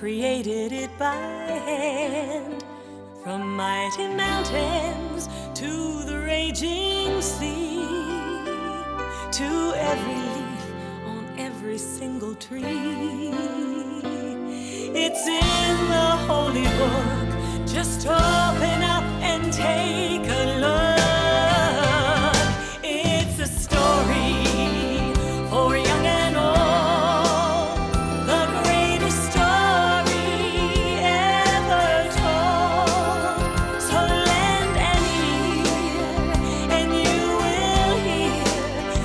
created it by hand. From mighty mountains to the raging sea, to every leaf on every single tree. It's in the holy book. Just open up and take a look. It's a story for young and old, the greatest story ever told. So lend an ear and you will hear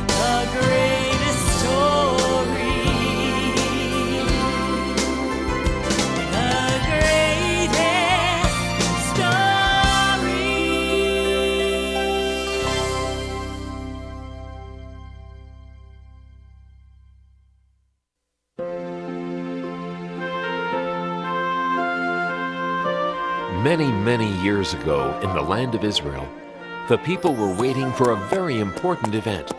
the greatest story. The greatest story. Many, many years ago in the land of Israel, the people were waiting for a very important event.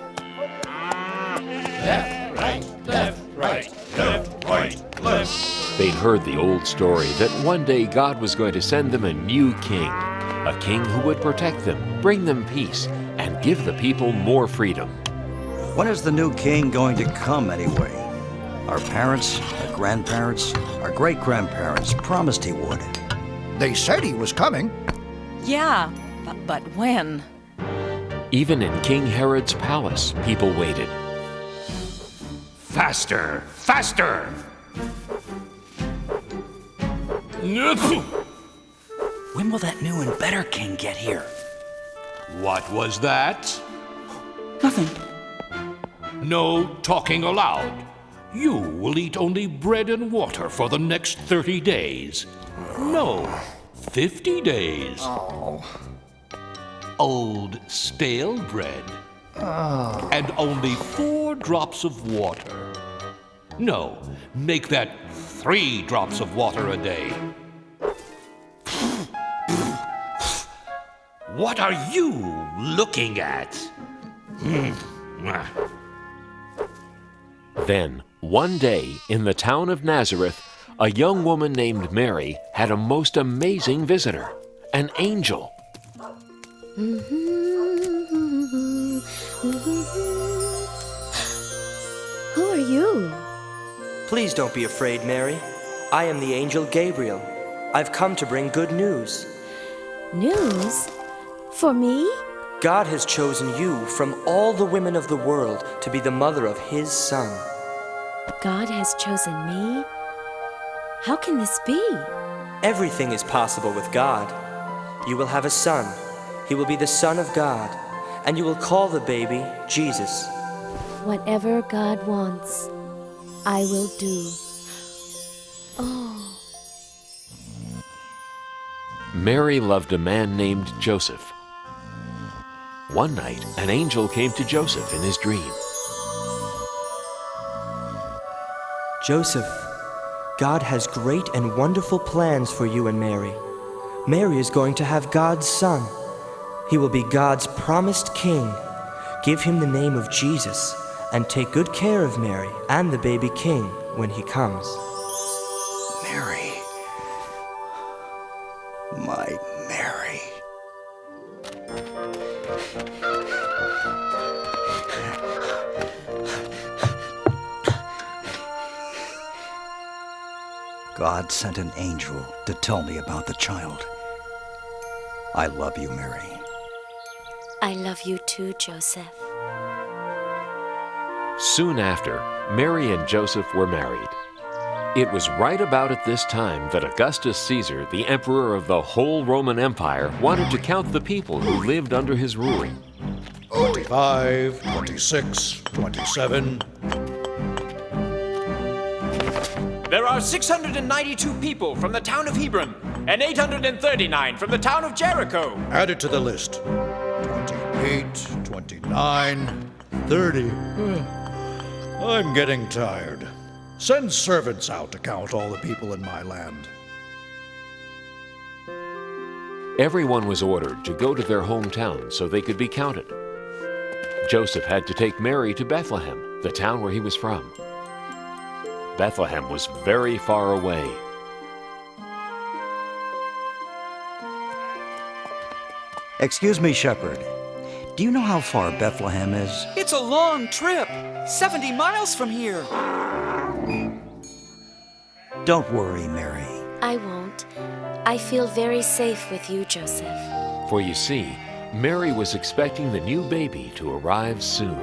Left, right, left, right, left, right, left. They'd heard the old story that one day God was going to send them a new king, a king who would protect them, bring them peace, and give the people more freedom. When is the new king going to come anyway? Our parents, our grandparents, our great-grandparents promised he would. They said he was coming. Yeah, but when? Even in King Herod's palace, people waited. Faster, faster! When will that new and better king get here? What was that? Nothing. No talking aloud. You will eat only bread and water for the next 30 days. No, 50 days. Old stale bread. And only 4 drops of water. No, make that 3 drops of water a day. What are you looking at? Then, one day, in the town of Nazareth, a young woman named Mary had a most amazing visitor, an angel. Who are you? Please don't be afraid, Mary. I am the angel Gabriel. I've come to bring good news. News? For me? God has chosen you from all the women of the world to be the mother of His Son. God has chosen me? How can this be? Everything is possible with God. You will have a son. He will be the Son of God, and you will call the baby Jesus. Whatever God wants, I will do. Oh. Mary loved a man named Joseph. One night, an angel came to Joseph in his dream. Joseph, God has great and wonderful plans for you and Mary. Mary is going to have God's son. He will be God's promised king. Give him the name of Jesus, and take good care of Mary and the baby king when he comes. Mary. My Mary. God sent an angel to tell me about the child. I love you, Mary. I love you too, Joseph. Soon after, Mary and Joseph were married. It was right about at this time that Augustus Caesar, the emperor of the whole Roman Empire, wanted to count the people who lived under his rule. 25, 26, 27. There are 692 people from the town of Hebron, and 839 from the town of Jericho. Add it to the list. 28, 29, 30. I'm getting tired. Send servants out to count all the people in my land. Everyone was ordered to go to their hometown so they could be counted. Joseph had to take Mary to Bethlehem, the town where he was from. Bethlehem was very far away. Excuse me, shepherd. Do you know how far Bethlehem is? It's a long trip. 70 miles from here. Don't worry, Mary. I won't. I feel very safe with you, Joseph. For you see, Mary was expecting the new baby to arrive soon.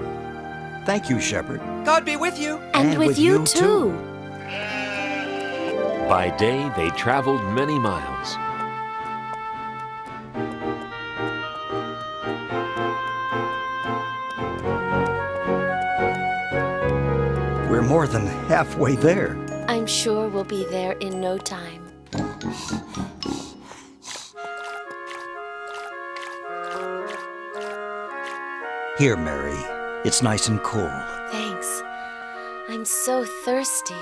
Thank you, shepherd. God be with you. And with you, too. By day, they traveled many miles. We're more than halfway there. I'm sure we'll be there in no time. Here, Mary. It's nice and cool. Thanks. I'm so thirsty.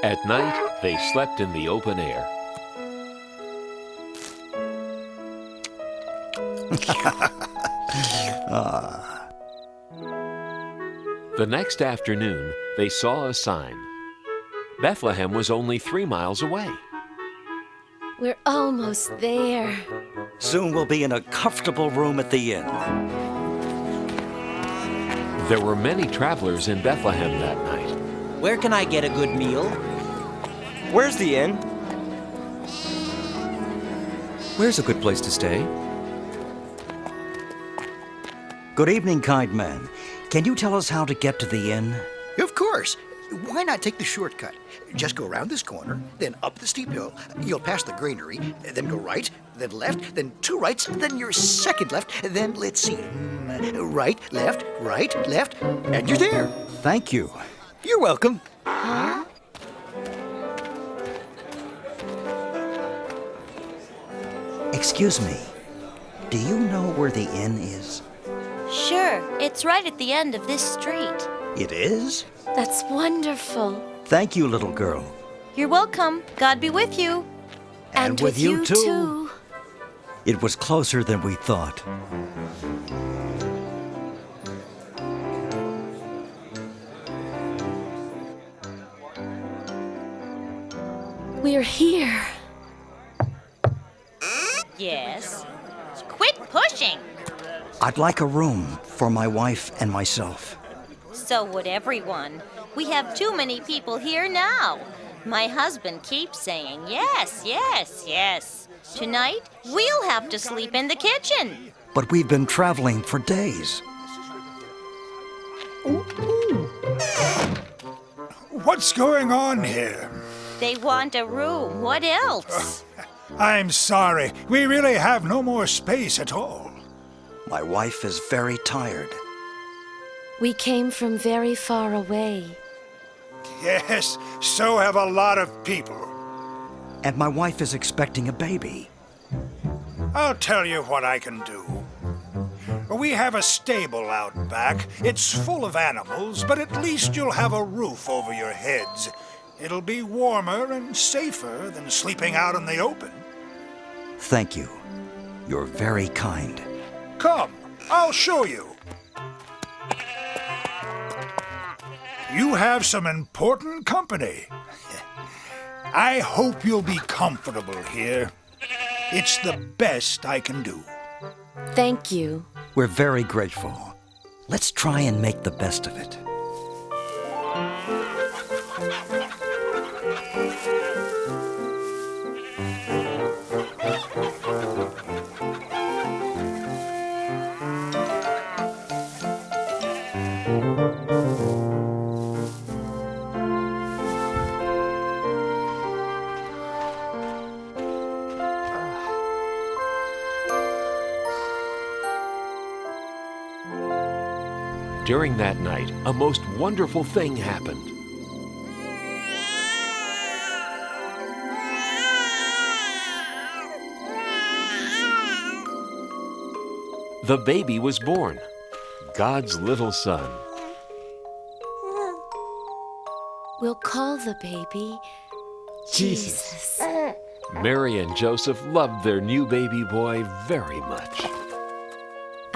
At night, they slept in the open air. The next afternoon, they saw a sign. Bethlehem was only 3 miles away. We're almost there. Soon we'll be in a comfortable room at the inn. There were many travelers in Bethlehem that night. Where can I get a good meal? Where's the inn? Where's a good place to stay? Good evening, kind man. Can you tell us how to get to the inn? Of course. Why not take the shortcut? Just go around this corner, then up the steep hill. You'll pass the granary, then go right, then left, then 2 rights, then your second left, then let's see. Right, left, and you're there. Thank you. You're welcome. Huh? Excuse me. Do you know where the inn is? Sure, it's right at the end of this street. It is? That's wonderful. Thank you, little girl. You're welcome. God be with you. And with you too. It was closer than we thought. We're here. Yes. Quit pushing. I'd like a room for my wife and myself. So would everyone. We have too many people here now. My husband keeps saying yes, yes, yes. Tonight, we'll have to sleep in the kitchen. But we've been traveling for days. What's going on here? They want a room. What else? I'm sorry. We really have no more space at all. My wife is very tired. We came from very far away. Yes, so have a lot of people. And my wife is expecting a baby. I'll tell you what I can do. We have a stable out back. It's full of animals, but at least you'll have a roof over your heads. It'll be warmer and safer than sleeping out in the open. Thank you. You're very kind. Come, I'll show you. You have some important company. I hope you'll be comfortable here. It's the best I can do. Thank you. We're very grateful. Let's try and make the best of it. During that night, a most wonderful thing happened. The baby was born, God's little son. We'll call the baby Jesus. Mary and Joseph loved their new baby boy very much.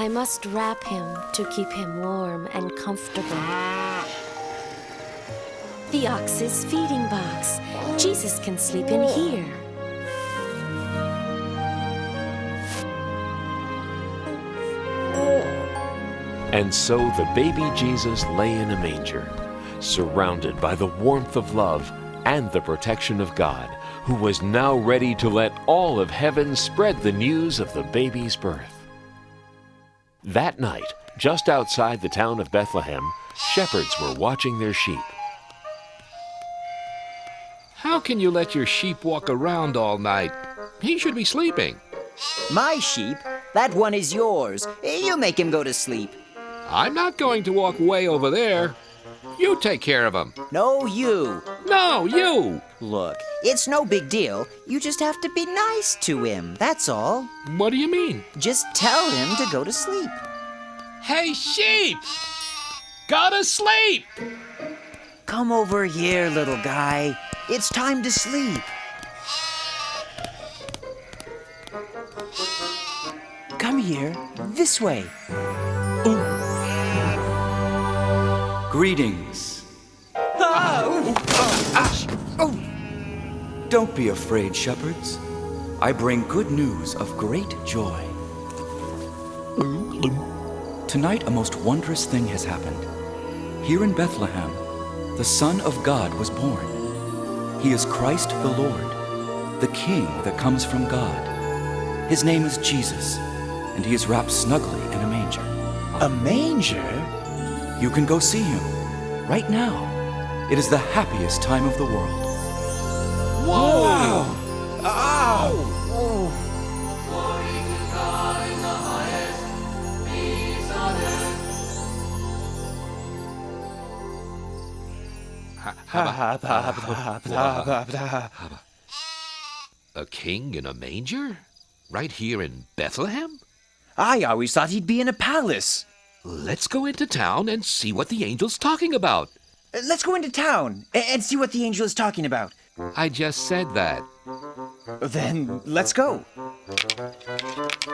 I must wrap him to keep him warm and comfortable. The ox's feeding box. Jesus can sleep in here. And so the baby Jesus lay in a manger, surrounded by the warmth of love and the protection of God, who was now ready to let all of heaven spread the news of the baby's birth. That night, just outside the town of Bethlehem, shepherds were watching their sheep. How can you let your sheep walk around all night? He should be sleeping. My sheep? That one is yours. You make him go to sleep. I'm not going to walk way over there. You take care of him. No, you. No, you. Look, it's no big deal. You just have to be nice to him, that's all. What do you mean? Just tell him to go to sleep. Hey, sheep! Go to sleep! Come over here, little guy. It's time to sleep. Come here, this way. Greetings. Don't be afraid, shepherds. I bring good news of great joy. Tonight, a most wondrous thing has happened. Here in Bethlehem, the Son of God was born. He is Christ the Lord, the King that comes from God. His name is Jesus, and he is wrapped snugly in a manger. A manger? You can go see him right now. It is the happiest time of the world. Whoa! Wow. Ow! Glory to God in the highest, peace on earth. A king in a manger? Right here in Bethlehem? I always thought he'd be in a palace. Let's go into town and see what the angel's talking about. Let's go into town and see what the angel is talking about. I just said that. Then let's go.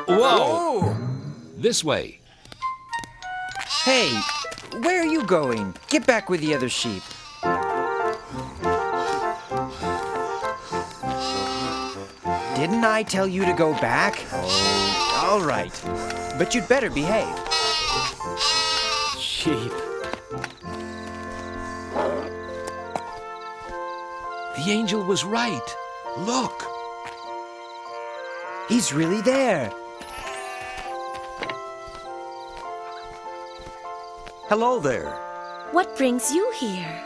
Whoa! This way. Hey, where are you going? Get back with the other sheep. Didn't I tell you to go back? Oh, all right. But you'd better behave. Sheep. The angel was right. Look. He's really there. Hello there. What brings you here?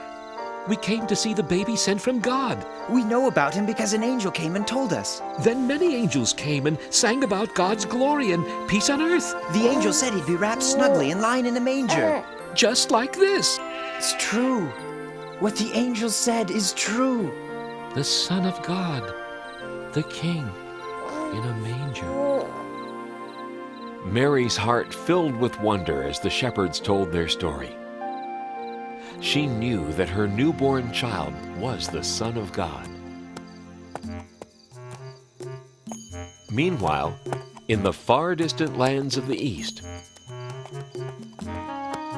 We came to see the baby sent from God. We know about him because an angel came and told us. Then many angels came and sang about God's glory and peace on earth. The angel said he'd be wrapped snugly and lying in a manger. Just like this. It's true. What the angel said is true. The Son of God, the King, in a manger. Mary's heart filled with wonder as the shepherds told their story. She knew that her newborn child was the Son of God. Meanwhile, in the far distant lands of the East,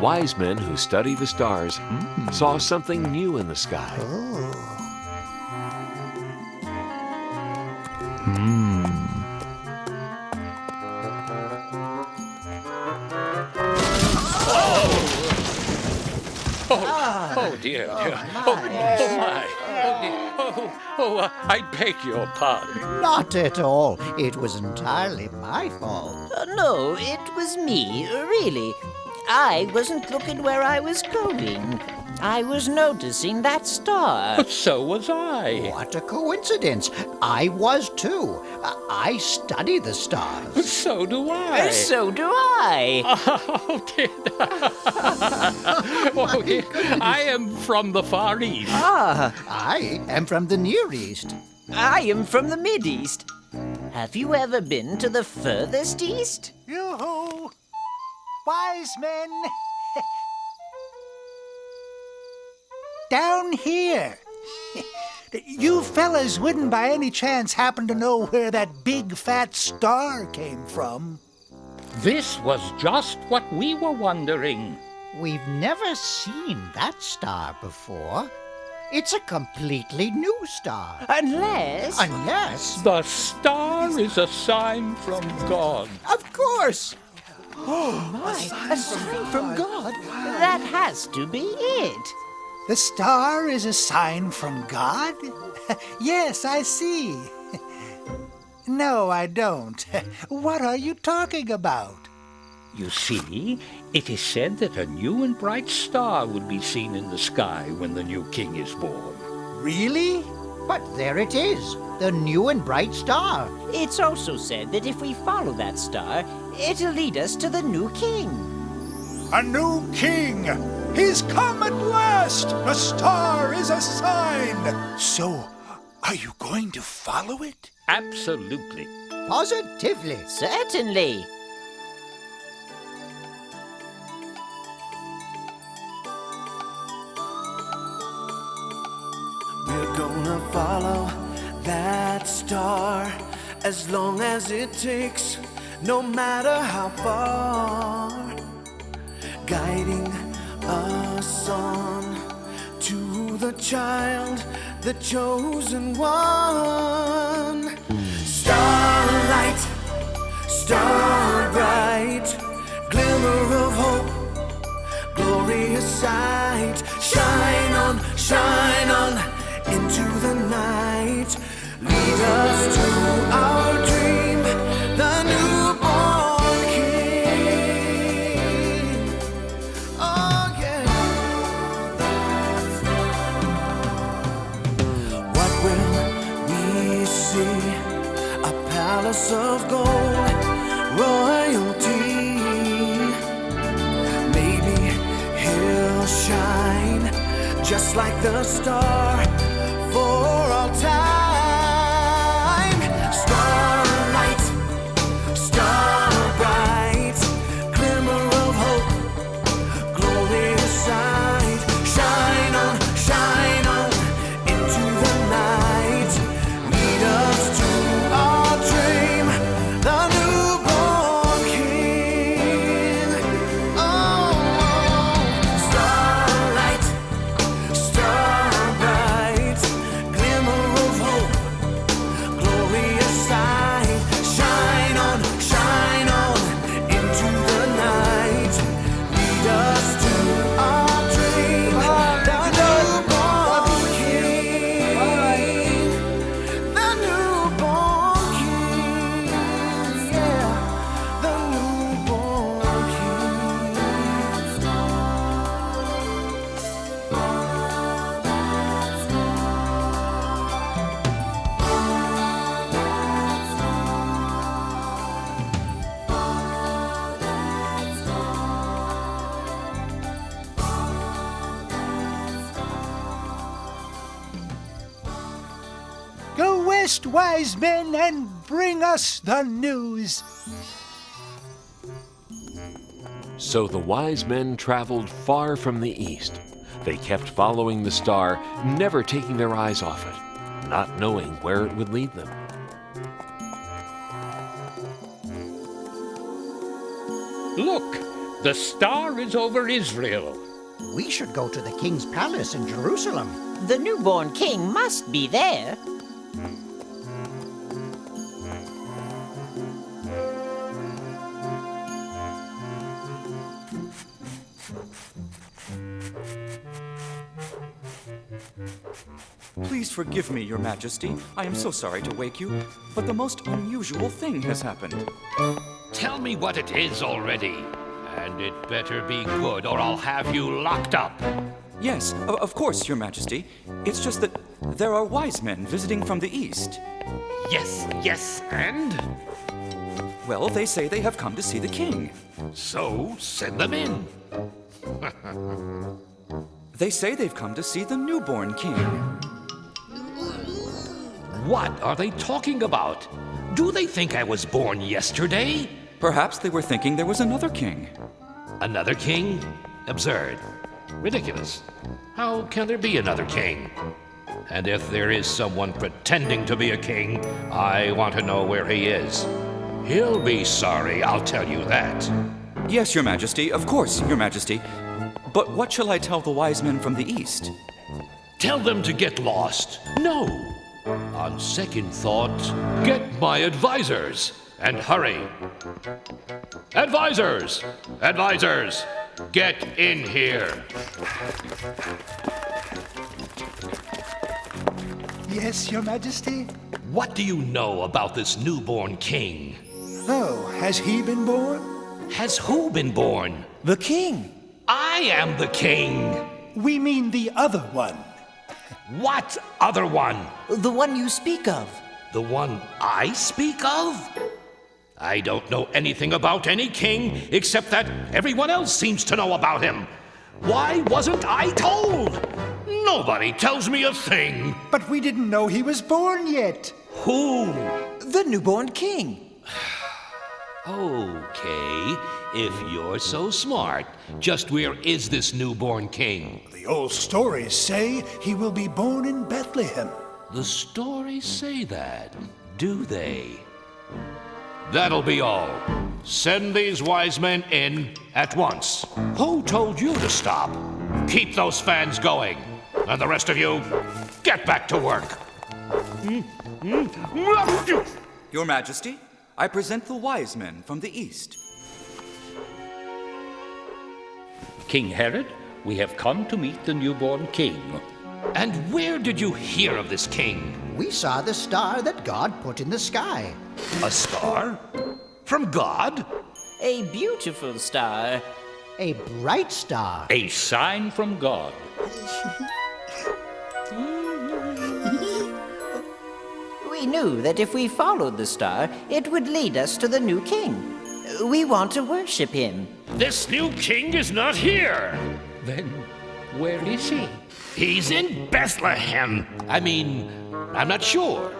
wise men who study the stars saw something new in the sky. Oh dear, dear. Oh my. I beg your pardon. Not at all. It was entirely my fault. No, it was me, really. I wasn't looking where I was going. I was noticing that star. So was I. What a coincidence. I was too. I study the stars. So do I. So do I. Oh, dear. Oh, dear. I am from the Far East. Ah, I am from the Near East. I am from the Mid-East. Have you ever been to the furthest east? Yoo-hoo! Wise men! Down here! You fellas wouldn't by any chance happen to know where that big fat star came from? This was just what we were wondering. We've never seen that star before. It's a completely new star. Unless... The star is a sign from God. Of course! Oh my, a sign from God? That has to be it. The star is a sign from God? Yes, I see. No, I don't. What are you talking about? You see, it is said that a new and bright star will be seen in the sky when the new king is born. Really? But there it is, the new and bright star. It's also said that if we follow that star, it'll lead us to the new king. A new king! He's come at last! A star is a sign! So, are you going to follow it? Absolutely. Positively. Certainly. We're gonna follow that star as long as it takes, no matter how far, guiding us on to the child, the chosen one. Starlight, star bright, glimmer of hope, glorious sight. Shine on into the night. Lead us to our dream, the newborn king. Oh yeah. What will we see? A palace of gold, royalty. Maybe he'll shine just like the star for all time. Starlight, star bright, glimmer of hope, glorious sight. Shine on into the night. Lead us to our dream, the newborn king. Oh, starlight, star bright, glimmer of hope, glorious sight. Shine on into the night. Lead us to our dream, the newborn king. The newborn king, yeah, the newborn Go west, wise men, and bring us the news. So the wise men traveled far from the east. They kept following the star, never taking their eyes off it, not knowing where it would lead them. Look, the star is over Israel. We should go to the king's palace in Jerusalem. The newborn king must be there. Please forgive me, Your Majesty. I am so sorry to wake you, but the most unusual thing has happened. Tell me what it is already. And it better be good, or I'll have you locked up. Yes, of course, Your Majesty. It's just that there are wise men visiting from the east. Yes, and? Well, they say they have come to see the king. So, send them in. They say they've come to see the newborn king. What are they talking about? Do they think I was born yesterday? Perhaps they were thinking there was another king. Another king? Absurd. Ridiculous. How can there be another king? And if there is someone pretending to be a king, I want to know where he is. He'll be sorry, I'll tell you that. Yes, Your Majesty, of course, Your Majesty. But what shall I tell the wise men from the east? Tell them to get lost. No. On second thought, get my advisors. And hurry. Advisors! Advisors! Get in here. Yes, Your Majesty? What do you know about this newborn king? Oh, has he been born? Has who been born? The king. I am the king. We mean the other one. What other one? The one you speak of. The one I speak of? I don't know anything about any king except that everyone else seems to know about him. Why wasn't I told? Nobody tells me a thing. But we didn't know he was born yet. Who? The newborn king. Okay, if you're so smart, just where is this newborn king? The old stories say he will be born in Bethlehem. The stories say that, do they? That'll be all. Send these wise men in at once. Who told you to stop? Keep those fans going. And the rest of you, get back to work. Your Majesty, I present the wise men from the east. King Herod, we have come to meet the newborn king. And where did you hear of this king? We saw the star that God put in the sky. A star? From God? A beautiful star. A bright star. A sign from God. We knew that if we followed the star, it would lead us to the new king. We want to worship him. This new king is not here. Then where is he? He's in Bethlehem. I'm not sure.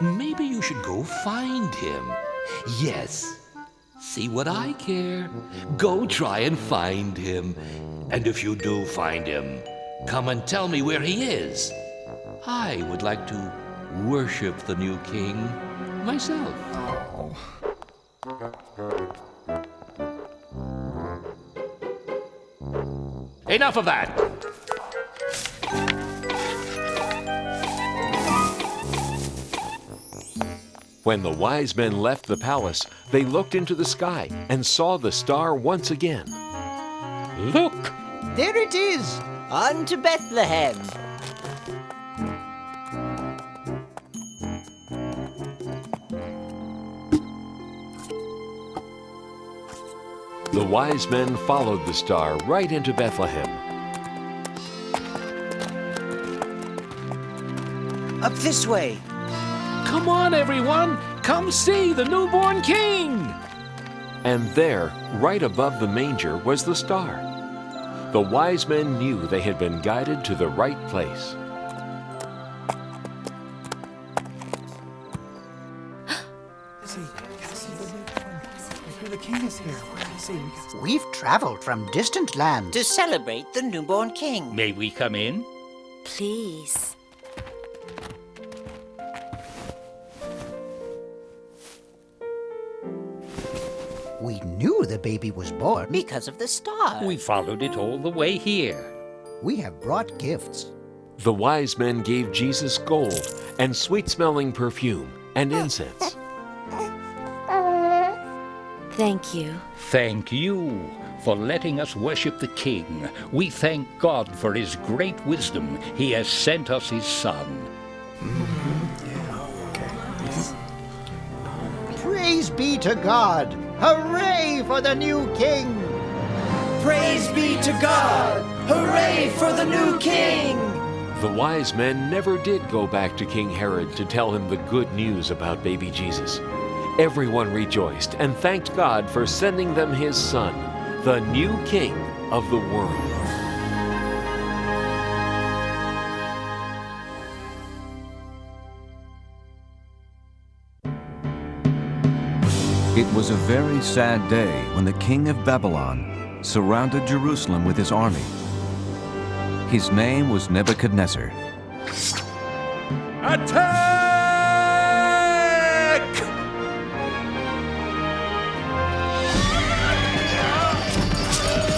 Maybe you should go find him. Yes. See what I care. Go try and find him. And if you do find him, come and tell me where he is. I would like to worship the new king myself. Enough of that. When the wise men left the palace, they looked into the sky and saw the star once again. Look! There it is! On to Bethlehem! The wise men followed the star right into Bethlehem. Up this way. Come on, everyone! Come see the newborn king! And there, right above the manger, was the star. The wise men knew they had been guided to the right place. The king is here. We've traveled from distant lands to celebrate the newborn king. May we come in? Please. We knew the baby was born because of the star. We followed it all the way here. We have brought gifts. The wise men gave Jesus gold and sweet-smelling perfume and incense. Thank you. Thank you for letting us worship the King. We thank God for his great wisdom. He has sent us his Son. Praise be to God! Hooray for the new king! Praise be to God! Hooray for the new king! The wise men never did go back to King Herod to tell him the good news about baby Jesus. Everyone rejoiced and thanked God for sending them his son, the new king of the world. It was a very sad day when the king of Babylon surrounded Jerusalem with his army. His name was Nebuchadnezzar. Attack!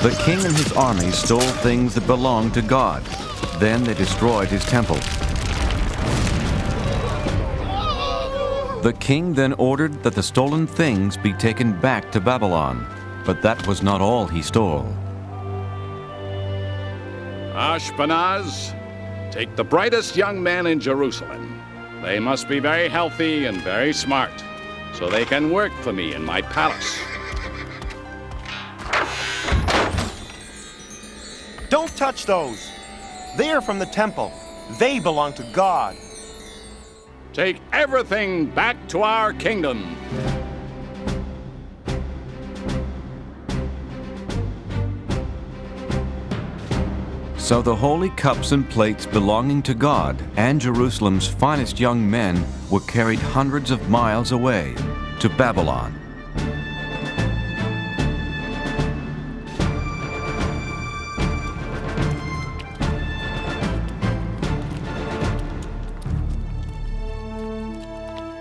The king and his army stole things that belonged to God. Then they destroyed his temple. The king then ordered that the stolen things be taken back to Babylon. But that was not all he stole. Ashpenaz, take the brightest young men in Jerusalem. They must be very healthy and very smart, so they can work for me in my palace. Don't touch those. They are from the temple. They belong to God. Take everything back to our kingdom. So the holy cups and plates belonging to God and Jerusalem's finest young men were carried hundreds of miles away to Babylon.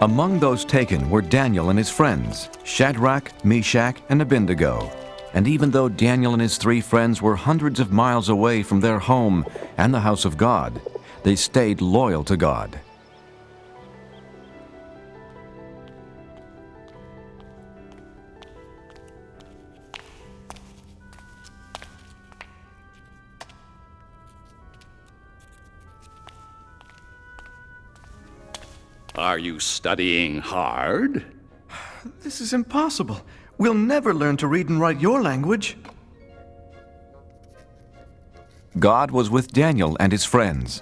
Among those taken were Daniel and his friends, Shadrach, Meshach, and Abednego. And even though Daniel and his 3 friends were hundreds of miles away from their home and the house of God, they stayed loyal to God. Are you studying hard? This is impossible. We'll never learn to read and write your language. God was with Daniel and his friends.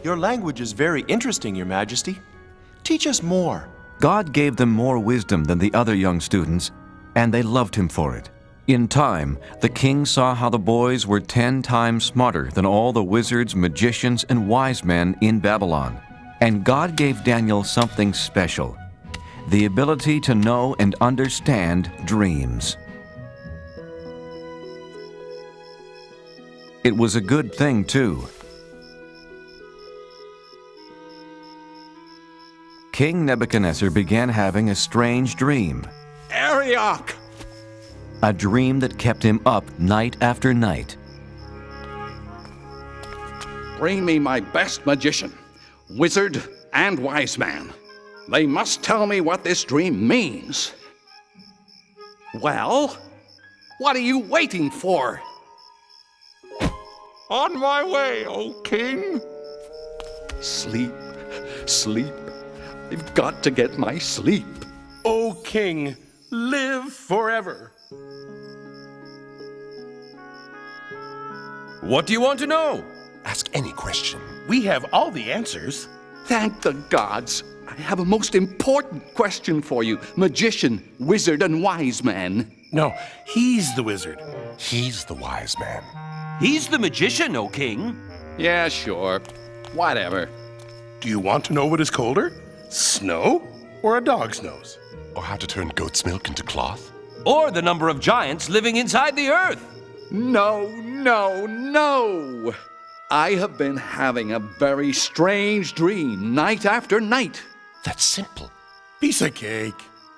Your language is very interesting, Your Majesty. Teach us more. God gave them more wisdom than the other young students, and they loved him for it. In time, the king saw how the boys were 10 times smarter than all the wizards, magicians, and wise men in Babylon. And God gave Daniel something special, the ability to know and understand dreams. It was a good thing, too. King Nebuchadnezzar began having a strange dream. Arioch! A dream that kept him up night after night. Bring me my best magician, wizard, and wise man. They must tell me what this dream means. Well, what are you waiting for? On my way, O king. Sleep, sleep. I've got to get my sleep. O king, live forever. What do you want to know? Ask any question. We have all the answers. Thank the gods. I have a most important question for you, magician, wizard, and wise man. No, he's the wizard. He's the wise man. He's the magician, O king. Yeah, sure. Whatever. Do you want to know what is colder? Snow or a dog's nose? Or how to turn goat's milk into cloth? Or the number of giants living inside the earth. No, no, no! I have been having a very strange dream night after night. That's simple. Piece of cake.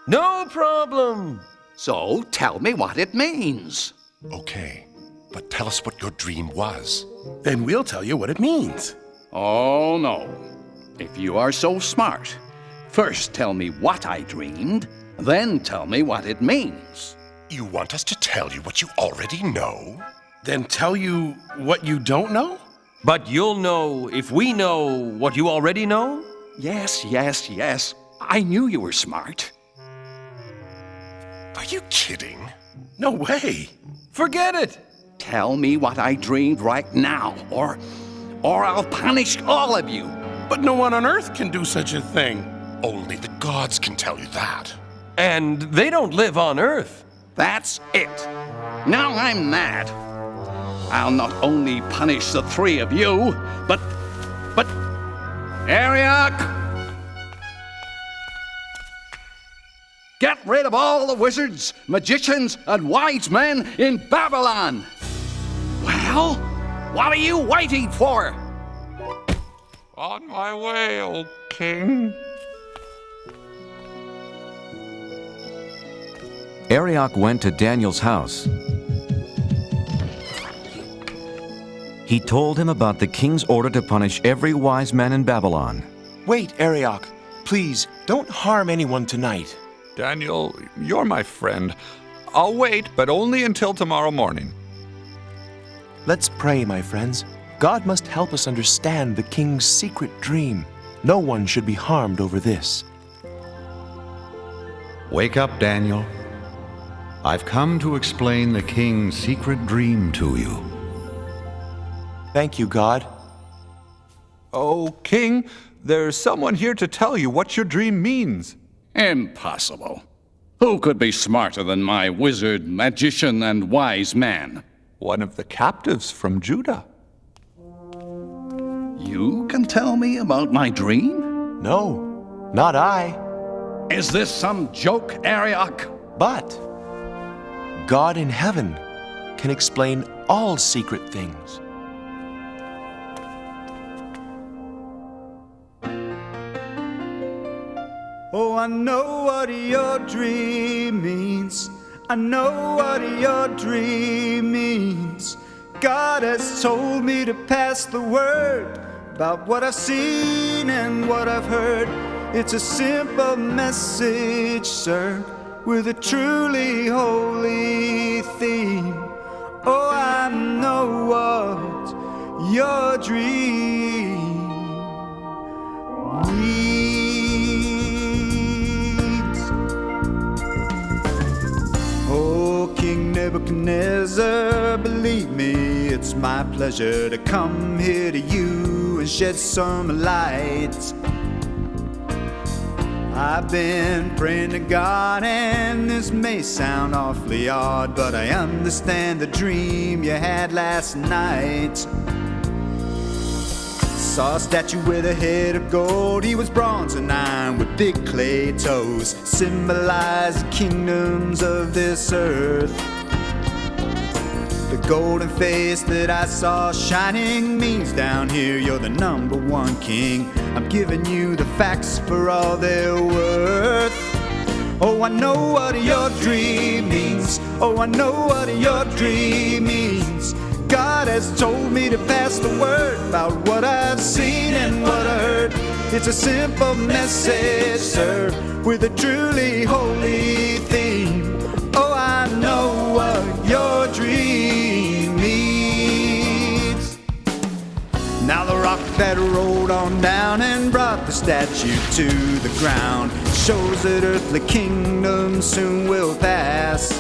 No problem. So tell me what it means. Okay, but tell us what your dream was. Then we'll tell you what it means. Oh, no. If you are so smart, first tell me what I dreamed, then tell me what it means. You want us to tell you what you already know? Then tell you what you don't know? But you'll know if we know what you already know? Yes, yes, yes. I knew you were smart. Are you kidding? No way. Forget it. Tell me what I dreamed right now, or I'll punish all of you. But no one on earth can do such a thing. Only the gods can tell you that. And they don't live on earth. That's it. Now I'm mad. I'll not only punish the 3 of you, but Arioch! Get rid of all the wizards, magicians, and wise men in Babylon! Well, what are you waiting for? On my way, O king. Arioch went to Daniel's house. He told him about the king's order to punish every wise man in Babylon. Wait, Arioch. Please, don't harm anyone tonight. Daniel, you're my friend. I'll wait, but only until tomorrow morning. Let's pray, my friends. God must help us understand the king's secret dream. No one should be harmed over this. Wake up, Daniel. I've come to explain the king's secret dream to you. Thank you, God. Oh, King, there's someone here to tell you what your dream means. Impossible. Who could be smarter than my wizard, magician, and wise man? One of the captives from Judah. You can tell me about my dream? No, not I. Is this some joke, Arioch? But God in heaven can explain all secret things. Oh, I know what your dream means. I know what your dream means. God has told me to pass the word about what I've seen and what I've heard. It's a simple message, sir, with a truly holy theme. Oh, I know what your dream means. Oh, King Nebuchadnezzar, believe me, it's my pleasure to come here to you and shed some light. I've been praying to God, and this may sound awfully odd, but I understand the dream you had last night. Saw a statue with a head of gold. He was bronze and iron with big clay toes, symbolized the kingdoms of this earth. The golden face that I saw shining means down here you're the number one king. I'm giving you the facts for all they're worth. Oh, I know what your dream means. Oh, I know what your dream means. God has told me to pass the word about what I've seen and what I heard. It's a simple message, sir, with a truly holy theme. Oh, I know what your dream means. Now the rock that rolled on down and brought the statue to the ground shows that earthly kingdoms soon will pass.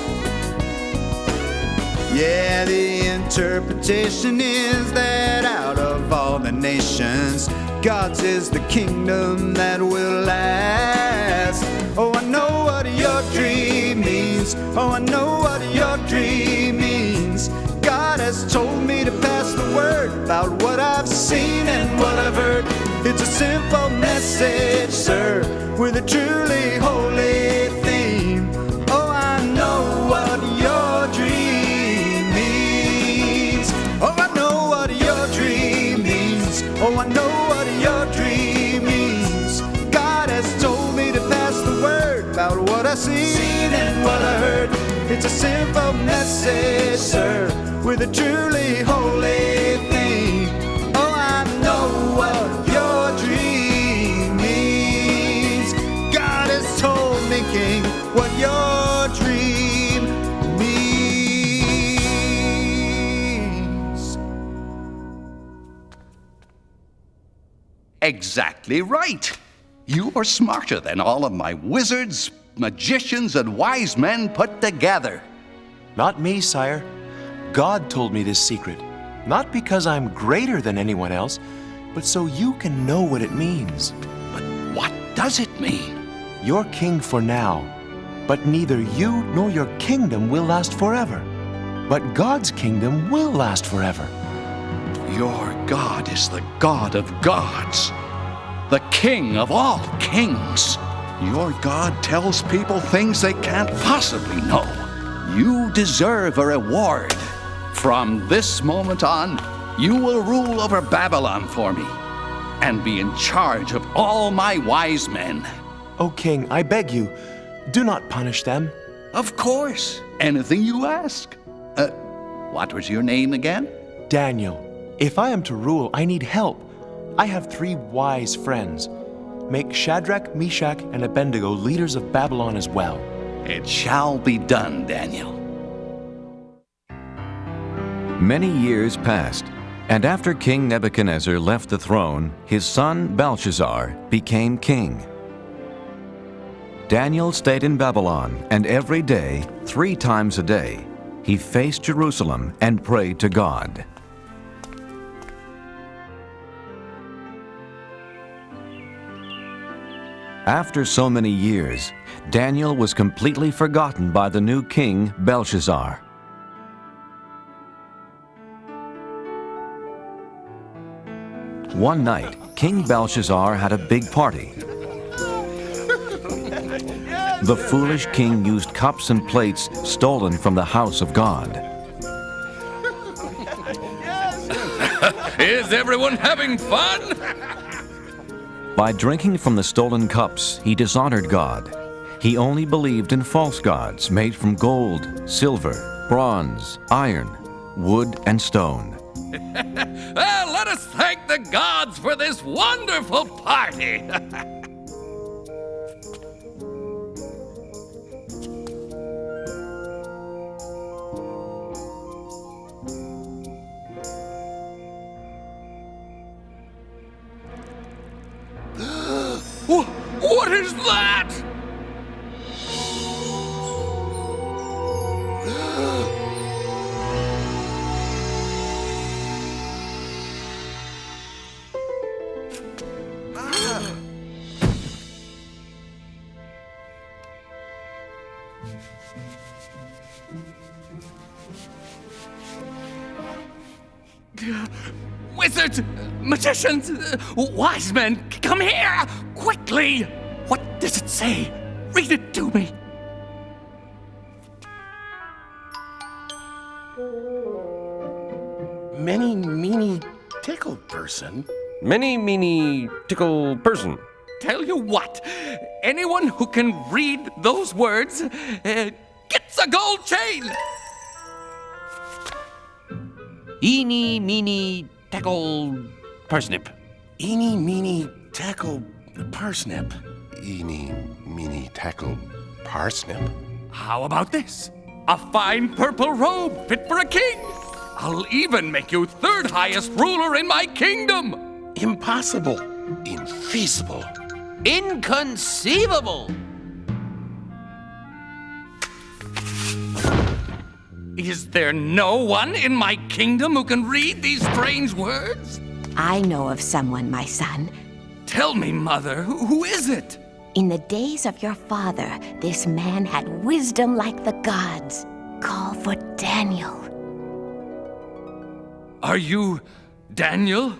Yeah, the interpretation is that out of all the nations, God's is the kingdom that will last. Oh, I know what your dream means. Oh, I know what your dream means. God has told me to pass the word about what I've seen and what I've heard. It's a simple message, sir, with a truly holy theme. Oh, I know what your dream means. Oh, I know what your dream means. Oh, I know what your dream means. God has told me to pass the word about what I've seen and what I heard. It's a simple message, sir, with a truly holy theme. Oh, I know what your dream means. God has told me, King, what your dream means. Exactly right. You are smarter than all of my wizards, magicians, and wise men put together. Not me, sire. God told me this secret, not because I'm greater than anyone else, but so you can know what it means. But what does it mean? You're king for now, but neither you nor your kingdom will last forever. But God's kingdom will last forever. Your God is the God of gods, the King of all kings. Your God tells people things they can't possibly know. You deserve a reward. From this moment on, you will rule over Babylon for me and be in charge of all my wise men. O king, I beg you, do not punish them. Of course, anything you ask. What was your name again? Daniel, if I am to rule, I need help. I have 3 wise friends. Make Shadrach, Meshach, and Abednego leaders of Babylon as well. It shall be done, Daniel. Many years passed, and after King Nebuchadnezzar left the throne, his son Belshazzar became king. Daniel stayed in Babylon, and every day, 3 times a day, he faced Jerusalem and prayed to God. After so many years, Daniel was completely forgotten by the new king, Belshazzar. One night, King Belshazzar had a big party. The foolish king used cups and plates stolen from the house of God. Is everyone having fun? By drinking from the stolen cups, he dishonored God. He only believed in false gods made from gold, silver, bronze, iron, wood, and stone. Well, let us thank the gods for this wonderful party. What is that? Wizards, magicians, wise men, come here, quickly! What does it say? Read it to me. Many, meany, tickle person. Many, meany, tickle person. Tell you what, anyone who can read those words gets a gold chain. Eeny, meeny, tackle, parsnip. Eeny, meeny, tackle, parsnip. Eeny, meeny, tackle, parsnip. How about this? A fine purple robe fit for a king. I'll even make you 3rd highest ruler in my kingdom. Impossible. Infeasible. Inconceivable! Is there no one in my kingdom who can read these strange words? I know of someone, my son. Tell me, Mother, who is it? In the days of your father, this man had wisdom like the gods. Call for Daniel. Are you Daniel?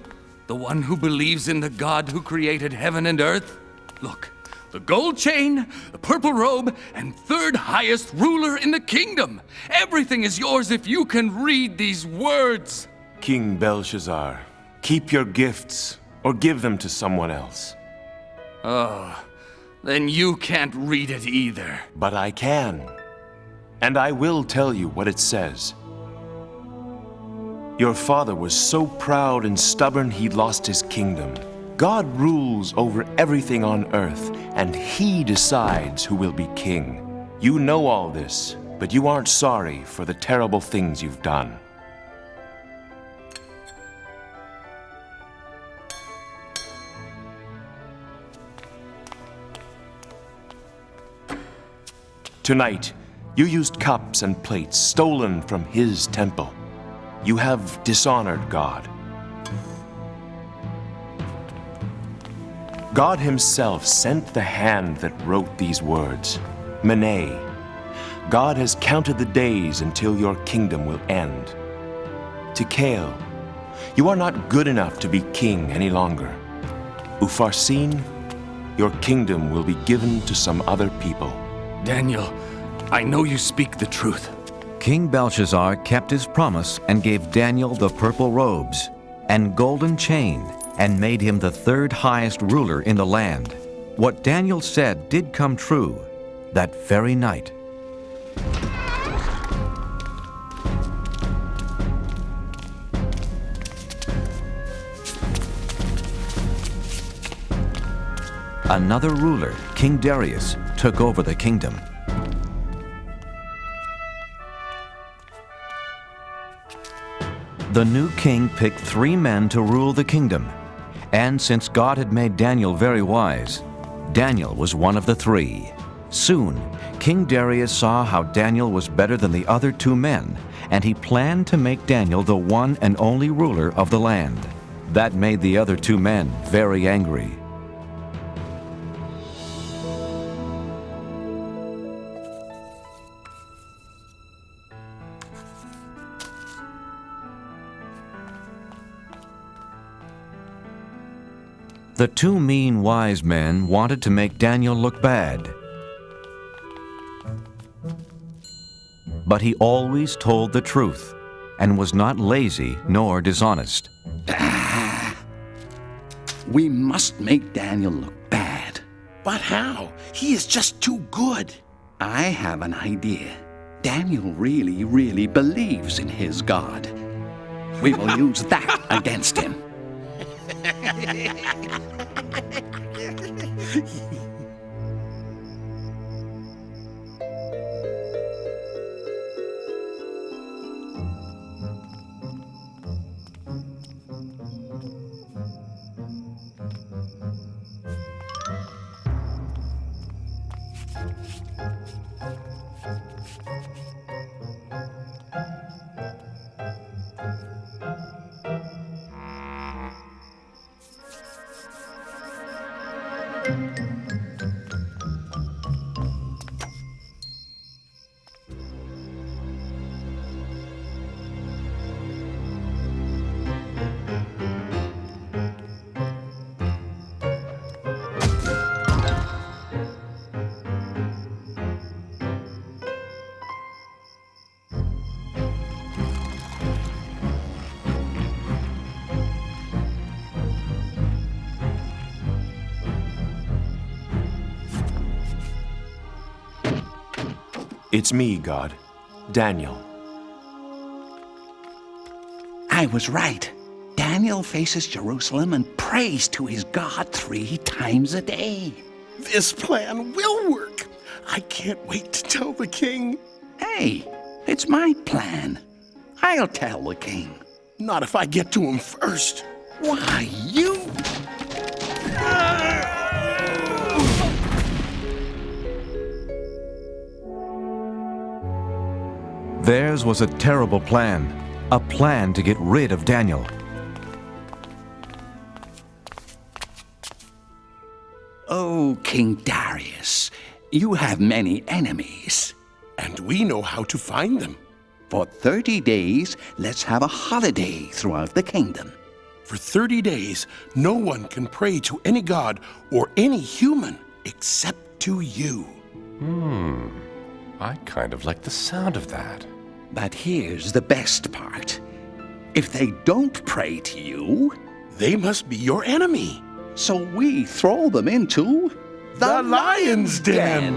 The one who believes in the God who created heaven and earth? Look, the gold chain, the purple robe, and 3rd highest ruler in the kingdom. Everything is yours if you can read these words. King Belshazzar, keep your gifts or give them to someone else. Oh, then you can't read it either. But I can. And I will tell you what it says. Your father was so proud and stubborn he lost his kingdom. God rules over everything on earth, and he decides who will be king. You know all this, but you aren't sorry for the terrible things you've done. Tonight, you used cups and plates stolen from his temple. You have dishonored God. God himself sent the hand that wrote these words, Mene. God has counted the days until your kingdom will end. Tikal, you are not good enough to be king any longer. Upharsin, your kingdom will be given to some other people. Daniel, I know you speak the truth. King Belshazzar kept his promise and gave Daniel the purple robes and golden chain and made him the third highest ruler in the land. What Daniel said did come true that very night. Another ruler, King Darius, took over the kingdom. The new king picked 3 men to rule the kingdom, and since God had made Daniel very wise, Daniel was one of the 3. Soon, King Darius saw how Daniel was better than the other 2 men, and he planned to make Daniel the one and only ruler of the land. That made the other 2 men very angry. The 2 mean wise men wanted to make Daniel look bad. But he always told the truth and was not lazy nor dishonest. We must make Daniel look bad. But how? He is just too good. I have an idea. Daniel really, really believes in his God. We will use that against him. It's me, God. Daniel. I was right. Daniel faces Jerusalem and prays to his God 3 times a day. This plan will work. I can't wait to tell the king. Hey, it's my plan. I'll tell the king. Not if I get to him first. Why, you... Theirs was a terrible plan, a plan to get rid of Daniel. Oh, King Darius, you have many enemies. And we know how to find them. For 30 days, let's have a holiday throughout the kingdom. For 30 days, no one can pray to any god or any human except to you. I kind of like the sound of that. But here's the best part. If they don't pray to you, they must be your enemy. So we throw them into the lion's den.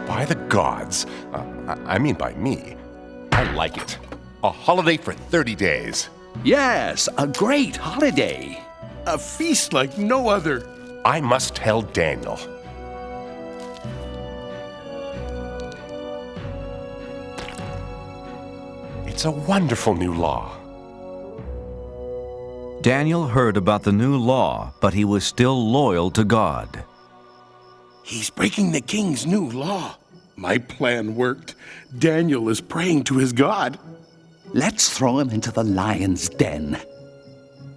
By the gods, I mean by me, I like it. A holiday for 30 days. Yes, a great holiday. A feast like no other. I must tell Daniel. It's a wonderful new law. Daniel heard about the new law, but he was still loyal to God. He's breaking the king's new law. My plan worked. Daniel is praying to his God. Let's throw him into the lion's den.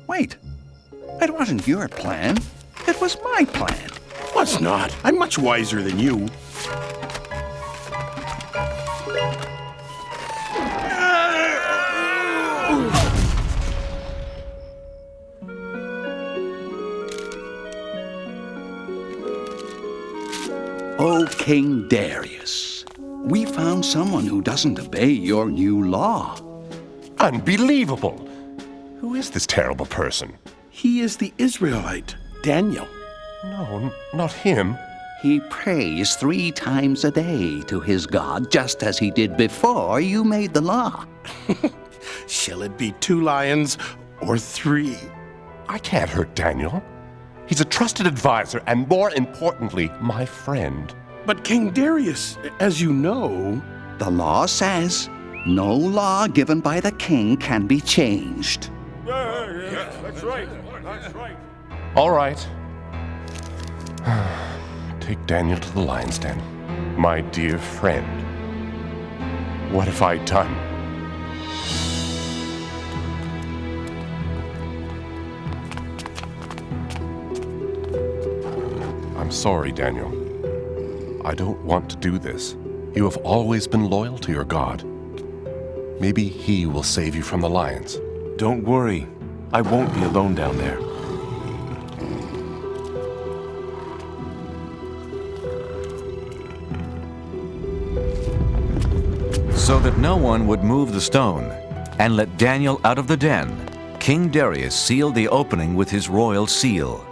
Wait, it wasn't your plan. It was my plan. Was not. I'm much wiser than you. Oh, King Darius, we found someone who doesn't obey your new law. Unbelievable! Who is this terrible person? He is the Israelite, Daniel. No, not him. He prays 3 times a day to his God, just as he did before you made the law. Shall it be 2 lions or 3? I can't hurt Daniel. He's a trusted advisor and, more importantly, my friend. But King Darius, as you know... The law says no law given by the king can be changed. That's right. All right. Take Daniel to the lion's den. My dear friend. What have I done? I'm sorry, Daniel. I don't want to do this. You have always been loyal to your God. Maybe he will save you from the lions. Don't worry. I won't be alone down there. So that no one would move the stone and let Daniel out of the den, King Darius sealed the opening with his royal seal.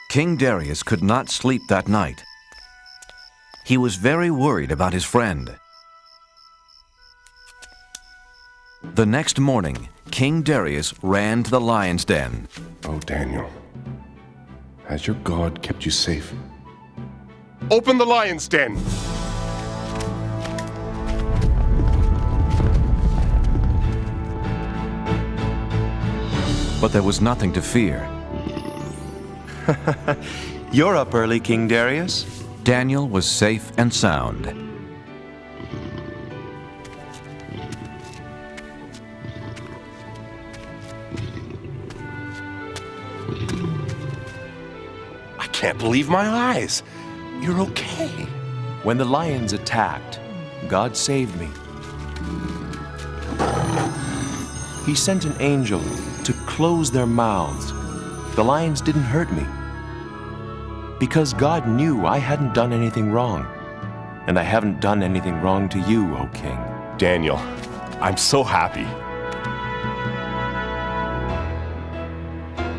King Darius could not sleep that night. He was very worried about his friend. The next morning, King Darius ran to the lion's den. Oh, Daniel, has your God kept you safe? Open the lion's den! But there was nothing to fear. You're up early, King Darius. Daniel was safe and sound. I can't believe my eyes. You're okay. When the lions attacked, God saved me. He sent an angel to close their mouths. The lions didn't hurt me. Because God knew I hadn't done anything wrong. And I haven't done anything wrong to you, O King. Daniel, I'm so happy.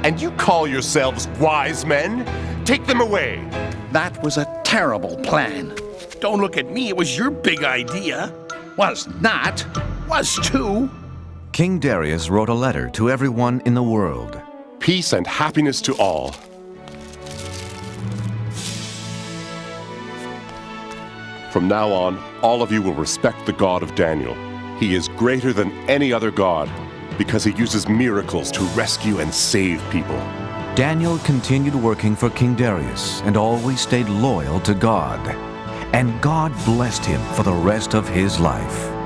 And you call yourselves wise men? Take them away. That was a terrible plan. Don't look at me, it was your big idea. Was not. Was too. King Darius wrote a letter to everyone in the world. Peace and happiness to all. From now on, all of you will respect the God of Daniel. He is greater than any other God because he uses miracles to rescue and save people. Daniel continued working for King Darius and always stayed loyal to God. And God blessed him for the rest of his life.